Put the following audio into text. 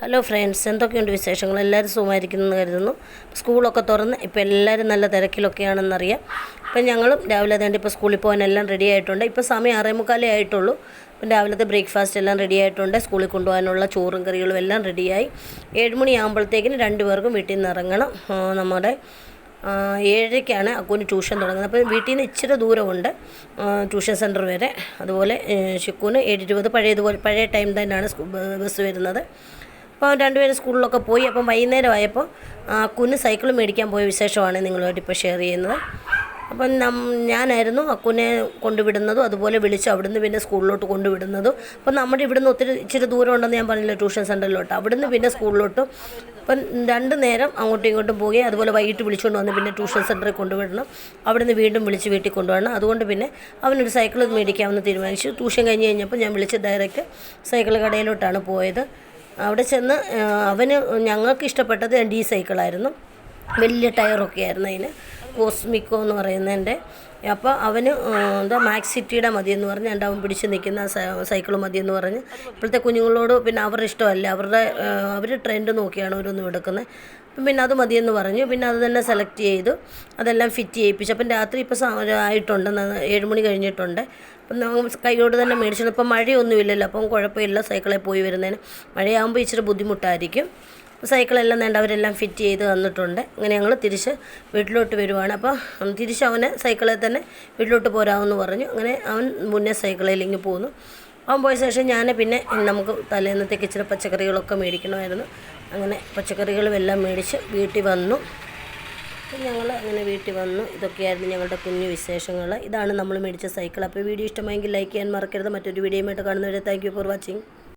Hello friends, എന്തൊക്കെയുണ്ട് വിശേഷങ്ങൾ? എല്ലാവരും സുഖമായിരിക്കുന്നെന്ന് കരുതുന്നു. സ്കൂളൊക്കെ തുറന്ന് ഇപ്പോൾ എല്ലാവരും നല്ല തിരക്കിലൊക്കെയാണെന്നറിയാം. ഇപ്പം ഞങ്ങളും രാവിലെ അതേണ്ട ഇപ്പോൾ സ്കൂളിൽ പോകാനെല്ലാം റെഡി ആയിട്ടുണ്ട്. ഇപ്പോൾ സമയം 6:45 ആയിട്ടുള്ളൂ. അപ്പം രാവിലത്തെ ബ്രേക്ക്ഫാസ്റ്റ് എല്ലാം റെഡി ആയിട്ടുണ്ട്. സ്കൂളിൽ കൊണ്ടുപോകാനുള്ള ചോറും കറികളും എല്ലാം റെഡിയായി. 7 മണിയാകുമ്പോഴത്തേക്കിന് 2 പേർക്കും വീട്ടിൽ നിന്ന് ഇറങ്ങണം. നമ്മുടെ 7:30ക്കാണ് അക്കുവിന് ട്യൂഷൻ തുടങ്ങുന്നത്. അപ്പോൾ വീട്ടിൽ നിന്ന് ഇച്ചിരി ദൂരമുണ്ട് ട്യൂഷൻ സെൻറ്റർ വരെ. അതുപോലെ ഷിക്കുവിന് 7:20 പഴയ ടൈം തന്നെയാണ് ബസ് വരുന്നത്. അപ്പോൾ രണ്ടുപേരും സ്കൂളിലൊക്കെ പോയി. അപ്പം വൈകുന്നേരമായപ്പോൾ അക്കുവിന് സൈക്കിൾ മേടിക്കാൻ പോയ വിശേഷമാണ് നിങ്ങളുമായിട്ട് ഇപ്പോൾ ഷെയർ ചെയ്യുന്നത്. അപ്പം ഞാനായിരുന്നു അക്കുവിനെ കൊണ്ടുവിടുന്നതും അതുപോലെ വിളിച്ച് അവിടുന്ന് പിന്നെ സ്കൂളിലോട്ട് കൊണ്ടുവിടുന്നതും. അപ്പം നമ്മുടെ ഇവിടുന്ന് ഇച്ചിരി ദൂരം ഉണ്ടെന്ന് ഞാൻ പറഞ്ഞില്ല, ട്യൂഷൻ സെൻറ്ററിലോട്ട്. അവിടുന്ന് പിന്നെ സ്കൂളിലോട്ടും. അപ്പം 2 നേരം അങ്ങോട്ടും ഇങ്ങോട്ടും പോവുകയും അതുപോലെ വൈകിട്ട് വിളിച്ചുകൊണ്ട് വന്ന് പിന്നെ ട്യൂഷൻ സെൻറ്ററിൽ കൊണ്ടുവിടണം. അവിടുന്ന് വീണ്ടും വിളിച്ച് വീട്ടിൽ കൊണ്ടുവരണം. അതുകൊണ്ട് പിന്നെ അവനൊരു സൈക്കിൾ മേടിക്കാമെന്ന് തീരുമാനിച്ചു. ട്യൂഷൻ കഴിഞ്ഞ് കഴിഞ്ഞപ്പോൾ ഞാൻ വിളിച്ച് ഡയറക്റ്റ് സൈക്കിൾ കടയിലോട്ടാണ് പോയത്. അവിടെ ചെന്ന് ഞങ്ങൾക്ക് ഇഷ്ടപ്പെട്ടത് ഡി സൈക്കിളായിരുന്നു. വലിയ ടയറൊക്കെ ആയിരുന്നു അതിന്, കോസ്മിക്കോ എന്ന് പറയുന്നതിൻ്റെ. അപ്പോൾ അവന് മാക്സിറ്റിയുടെ മതിയെന്ന് പറഞ്ഞ് അവൻ പിടിച്ച് നിൽക്കുന്ന സൈക്കിൾ മതിയെന്ന് പറഞ്ഞ്. ഇപ്പോഴത്തെ കുഞ്ഞുങ്ങളോട് പിന്നെ അവരുടെ ഇഷ്ടമല്ല, അവർ ട്രെൻഡ് നോക്കിയാണ് അവരൊന്നും എടുക്കുന്നത്. അപ്പം പിന്നെ അത് മതിയെന്ന് പറഞ്ഞു. പിന്നെ അത് തന്നെ സെലക്ട് ചെയ്തു, അതെല്ലാം ഫിറ്റ് ചെയ്യിപ്പിച്ചു. അപ്പം രാത്രി ഇപ്പോൾ ആയിട്ടുണ്ട്, 7 മണി കഴിഞ്ഞിട്ടുണ്ട്. അപ്പം കൈയോട് തന്നെ മേടിച്ചു. ഇപ്പം മഴയൊന്നുമില്ലല്ലോ, അപ്പം കുഴപ്പമില്ല സൈക്കിളിൽ പോയി വരുന്നതിന്. മഴയാകുമ്പോൾ ഇച്ചിരി ബുദ്ധിമുട്ടായിരിക്കും. സൈക്കിളെല്ലാം അവരെല്ലാം ഫിറ്റ് ചെയ്ത് തന്നിട്ടുണ്ട്. അങ്ങനെ ഞങ്ങൾ തിരിച്ച് വീട്ടിലോട്ട് വരുവാണ്. അപ്പോൾ തിരിച്ച് അവനെ സൈക്കിളിൽ തന്നെ വീട്ടിലോട്ട് പോരാമെന്ന് പറഞ്ഞു. അങ്ങനെ അവൻ മുന്നേ സൈക്കിളിൽ ഇങ്ങ് പോന്നു. അവൻ പോയ ശേഷം ഞാൻ പിന്നെ നമുക്ക് തലേന്നത്തേക്ക് ഇച്ചിരി പച്ചക്കറികളൊക്കെ മേടിക്കണമായിരുന്നു. അങ്ങനെ പച്ചക്കറികളും എല്ലാം മേടിച്ച് വീട്ടിൽ വന്നു. ഞങ്ങൾ അങ്ങനെ വീട്ടിൽ വന്നു. ഇതൊക്കെയായിരുന്നു ഞങ്ങളുടെ കുഞ്ഞു വിശേഷങ്ങൾ. ഇതാണ് നമ്മൾ മേടിച്ച സൈക്കിൾ. അപ്പോൾ വീഡിയോ ഇഷ്ടമായെങ്കിൽ ലൈക്ക് ചെയ്യാൻ മറക്കരുത്. മറ്റൊരു വീഡിയോയുമായിട്ട് കാണുന്നവരെ താങ്ക് യു ഫോർ വാച്ചിങ്.